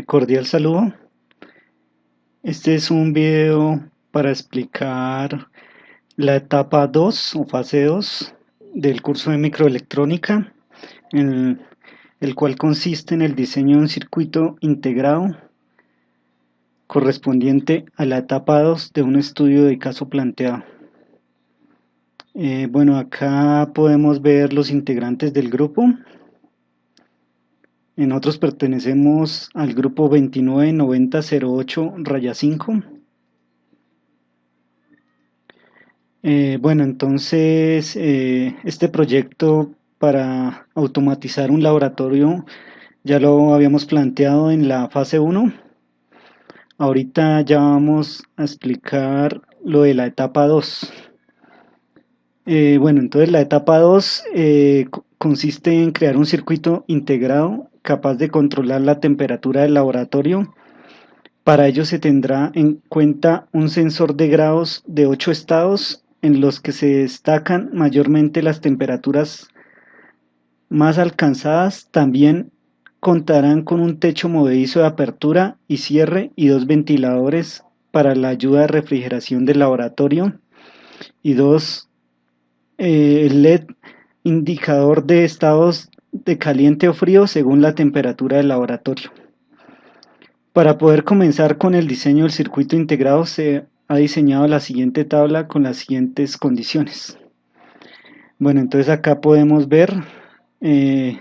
Cordial saludo. Este es un video para explicar la etapa 2 o fase 2 del curso de microelectrónica, el, el cual consiste en el diseño de un circuito integrado correspondiente a la etapa 2 de un estudio de caso planteado. Bueno, acá podemos ver los integrantes del grupo. Nosotros pertenecemos al grupo 299008-5. Bueno, entonces este proyecto para automatizar un laboratorio ya lo habíamos planteado en la fase uno. Ahorita ya vamos a explicar lo de la etapa 2. Bueno, entonces la etapa 2 consiste en crear un circuito integrado capaz de controlar la temperatura del laboratorio. Para ello se tendrá en cuenta un sensor de grados de 8 estados en los que se destacan mayormente las temperaturas más alcanzadas. También contarán con un techo movedizo de apertura y cierre y dos ventiladores para la ayuda de refrigeración del laboratorio y dos LED indicador de estados de caliente o frío según la temperatura del laboratorio. Para poder comenzar con el diseño del circuito integrado se ha diseñado la siguiente tabla con las siguientes condiciones. Bueno, entonces acá podemos ver eh,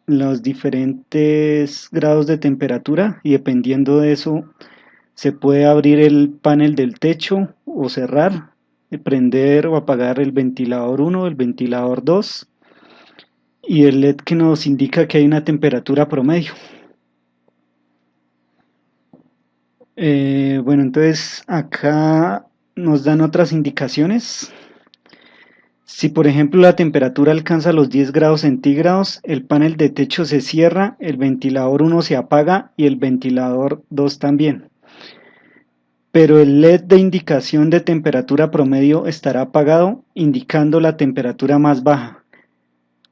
los diferentes grados de temperatura y dependiendo de eso se puede abrir el panel del techo o cerrar, prender o apagar el ventilador 1, el ventilador 2 y el LED que nos indica que hay una temperatura promedio. Bueno, entonces acá nos dan otras indicaciones. Si por ejemplo la temperatura alcanza los 10 grados centígrados, el panel de techo se cierra, el ventilador 1 se apaga y el ventilador 2 también. Pero el LED de indicación de temperatura promedio estará apagado, indicando la temperatura más baja.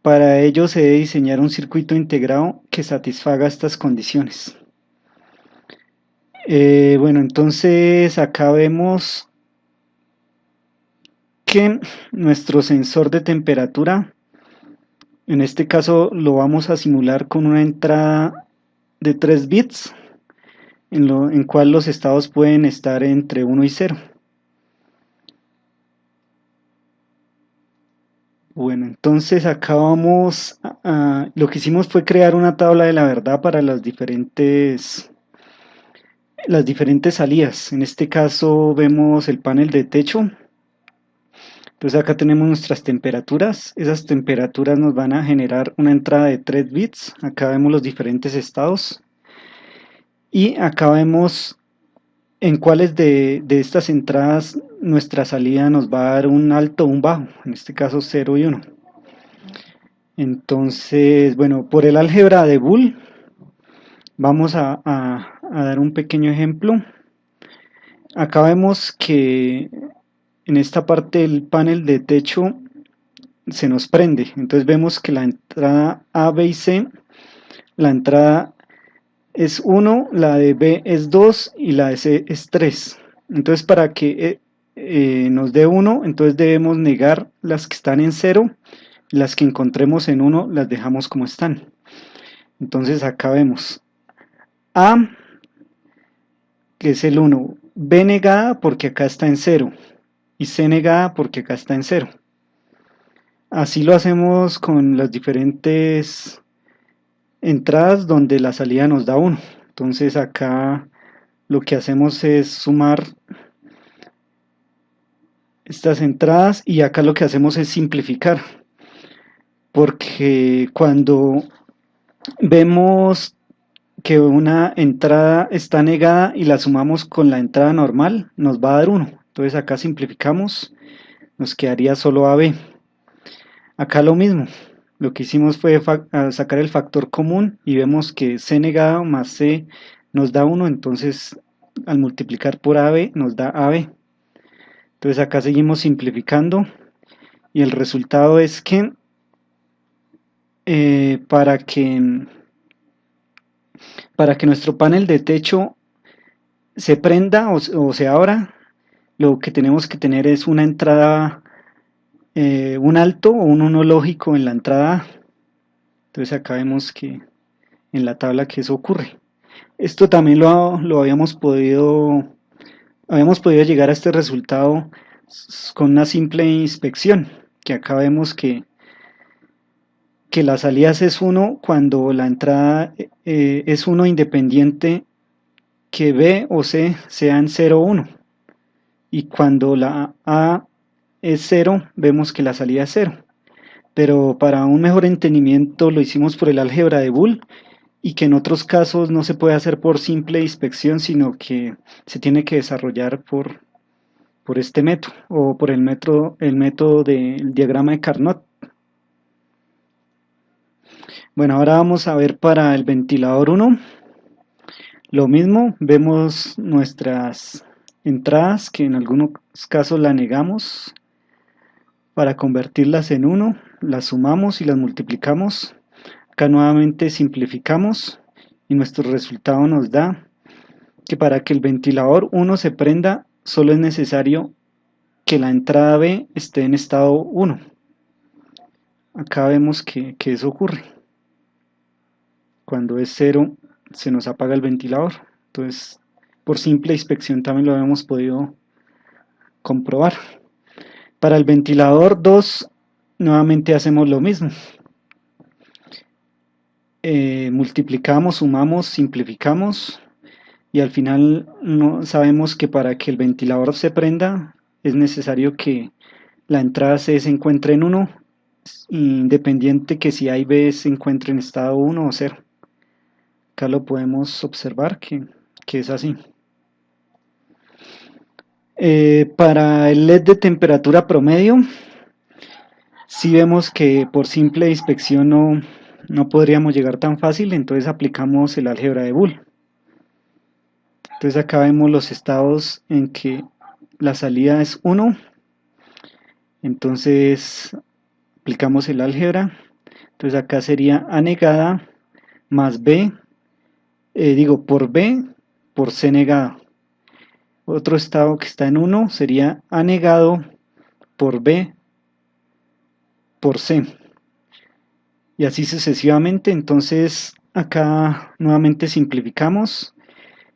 Para ello se debe diseñar un circuito integrado que satisfaga estas condiciones. Bueno, entonces acá vemos que nuestro sensor de temperatura, en este caso lo vamos a simular con una entrada de 3 bits, en cual los estados pueden estar entre 1 y 0. Bueno, entonces acá vamos lo que hicimos fue crear una tabla de la verdad para las diferentes salidas. En este caso vemos el panel de techo. Entonces acá tenemos nuestras temperaturas. Esas temperaturas nos van a generar una entrada de 3 bits. Acá vemos los diferentes estados. Y acá vemos en cuáles de estas entradas nuestra salida nos va a dar un alto o un bajo. En este caso 0 y 1. Entonces, bueno, por el álgebra de Boole vamos a dar un pequeño ejemplo. Acá vemos que en esta parte del panel de techo se nos prende. Entonces vemos que la entrada A, B y C, la entrada es 1, la de B es 2 y la de C es 3. Entonces para que nos dé 1, entonces debemos negar las que están en 0. Las que encontremos en 1 las dejamos como están. Entonces acá vemos A, que es el 1, B negada porque acá está en 0 y C negada porque acá está en 0. Así lo hacemos con las diferentes entradas donde la salida nos da 1. Entonces acá lo que hacemos es sumar estas entradas y acá lo que hacemos es simplificar, porque cuando vemos que una entrada está negada y la sumamos con la entrada normal, nos va a dar 1. Entonces acá simplificamos, nos quedaría solo AB. Acá lo mismo, lo que hicimos fue sacar el factor común y vemos que C negado más C nos da 1, entonces al multiplicar por AB nos da AB. Entonces acá seguimos simplificando y el resultado es que Para que nuestro panel de techo se prenda o se abra, lo que tenemos que tener es una entrada, un alto o un 1 lógico en la entrada A. Entonces acá vemos que en la tabla que eso ocurre. Esto también lo habíamos podido llegar a este resultado con una simple inspección, que acá vemos que la salida es 1 cuando la entrada es 1 independiente que B o C sean 0 o 1, y cuando la A es 0 vemos que la salida es 0, pero para un mejor entendimiento lo hicimos por el álgebra de Boole, y que en otros casos no se puede hacer por simple inspección, sino que se tiene que desarrollar por este método, o por el método del diagrama de Carnot. Bueno, ahora vamos a ver para el ventilador 1, lo mismo, vemos nuestras entradas, que en algunos casos la negamos. Para convertirlas en 1, las sumamos y las multiplicamos. Acá nuevamente simplificamos y nuestro resultado nos da que para que el ventilador 1 se prenda, solo es necesario que la entrada B esté en estado 1. Acá vemos que eso ocurre. Cuando es 0, se nos apaga el ventilador. Entonces, por simple inspección también lo hemos podido comprobar. Para el ventilador 2, nuevamente hacemos lo mismo. Multiplicamos, sumamos, simplificamos, y al final no sabemos que para que el ventilador se prenda es necesario que la entrada C se encuentre en 1, independiente que si A y B se encuentre en estado 1 o 0. Acá lo podemos observar que es así. Para el LED de temperatura promedio, si vemos que por simple inspección no podríamos llegar tan fácil, entonces aplicamos el álgebra de Boole. Entonces acá vemos los estados en que la salida es 1, entonces aplicamos el álgebra. Entonces acá sería A negada más B, por B por C negada. Otro estado que está en 1 sería A negado por B por C, y así sucesivamente. Entonces acá nuevamente simplificamos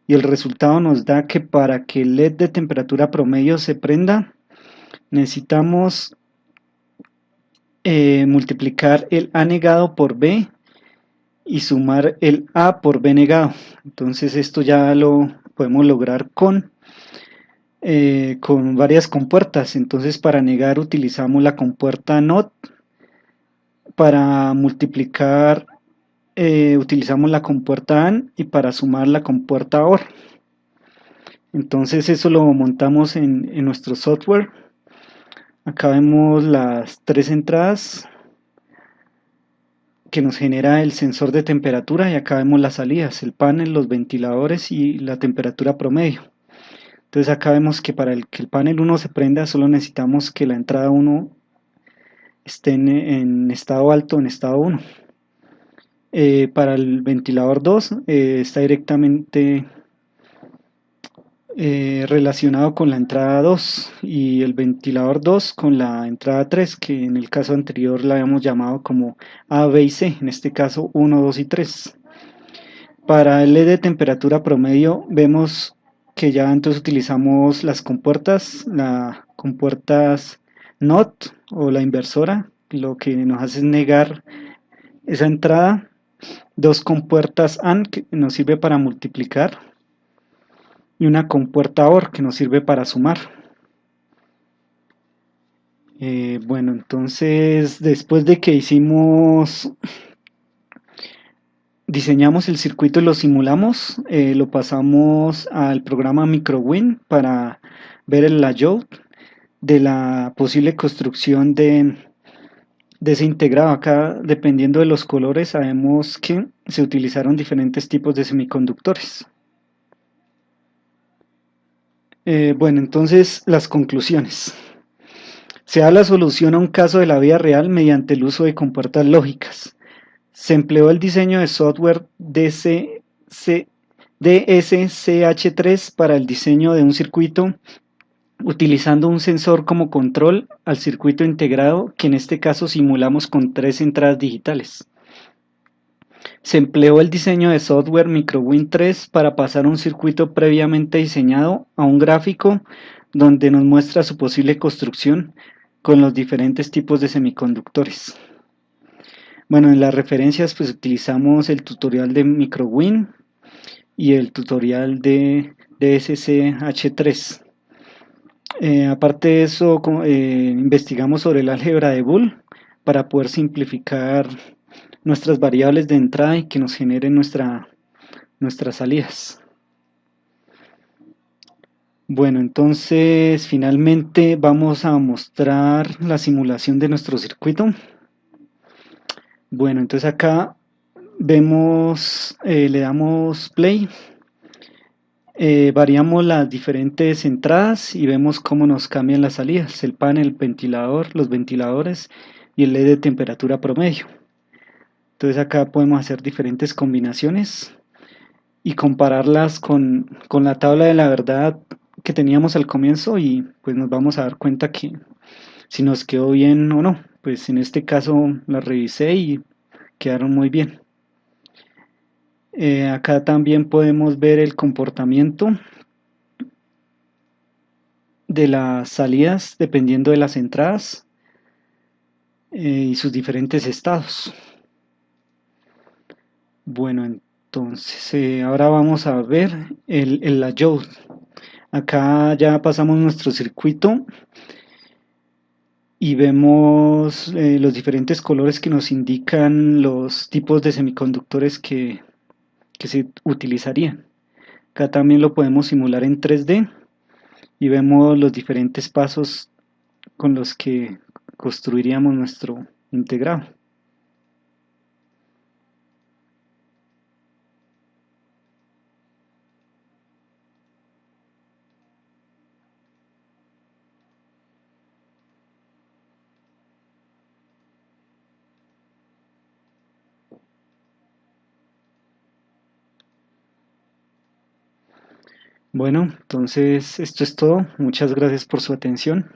y el resultado nos da que para que el LED de temperatura promedio se prenda, necesitamos multiplicar el A negado por B y sumar el A por B negado. Entonces esto ya lo podemos lograr con varias compuertas. Entonces para negar utilizamos la compuerta NOT, para multiplicar utilizamos la compuerta AND, y para sumar la compuerta OR. Entonces eso lo montamos en nuestro software. Acá vemos las 3 entradas que nos genera el sensor de temperatura, y acá vemos las salidas, el panel, los ventiladores y la temperatura promedio. Entonces acá vemos que para que el panel 1 se prenda, solo necesitamos que la entrada 1 esté en estado alto, en estado 1. Para el ventilador 2 está directamente relacionado con la entrada 2, y el ventilador 2 con la entrada 3, que en el caso anterior la habíamos llamado como A, B y C, en este caso 1, 2 y 3. Para el LED de temperatura promedio vemos que ya entonces utilizamos las compuertas NOT o la inversora, lo que nos hace es negar esa entrada, 2 compuertas AND que nos sirve para multiplicar, y una compuerta OR que nos sirve para sumar. Bueno, entonces después de que diseñamos el circuito y lo simulamos, lo pasamos al programa MicroWin para ver el layout de la posible construcción de ese integrado. Acá, dependiendo de los colores, sabemos que se utilizaron diferentes tipos de semiconductores. Bueno, entonces las conclusiones. Se da la solución a un caso de la vida real mediante el uso de compuertas lógicas. Se empleó el diseño de software DC DSCH3 para el diseño de un circuito utilizando un sensor como control al circuito integrado, que en este caso simulamos con 3 entradas digitales. Se empleó el diseño de software MicroWin 3 para pasar un circuito previamente diseñado a un gráfico donde nos muestra su posible construcción con los diferentes tipos de semiconductores. Bueno, en las referencias pues utilizamos el tutorial de MicroWin y el tutorial de SCH3. Aparte de eso, investigamos sobre el álgebra de Boole para poder simplificar nuestras variables de entrada y que nos generen nuestras salidas. Bueno, entonces finalmente vamos a mostrar la simulación de nuestro circuito. Bueno, entonces acá vemos, le damos play, variamos las diferentes entradas y vemos cómo nos cambian las salidas, el panel, el ventilador, los ventiladores y el LED de temperatura promedio. Entonces acá podemos hacer diferentes combinaciones y compararlas con la tabla de la verdad que teníamos al comienzo, y pues nos vamos a dar cuenta que si nos quedó bien o no. Pues en este caso la revisé y quedaron muy bien. Acá también podemos ver el comportamiento de las salidas dependiendo de las entradas y sus diferentes estados. Bueno, entonces ahora vamos a ver el layout. Acá ya pasamos nuestro circuito y vemos los diferentes colores que nos indican los tipos de semiconductores que se utilizarían. Acá también lo podemos simular en 3D y vemos los diferentes pasos con los que construiríamos nuestro integrado. Bueno, entonces esto es todo. Muchas gracias por su atención.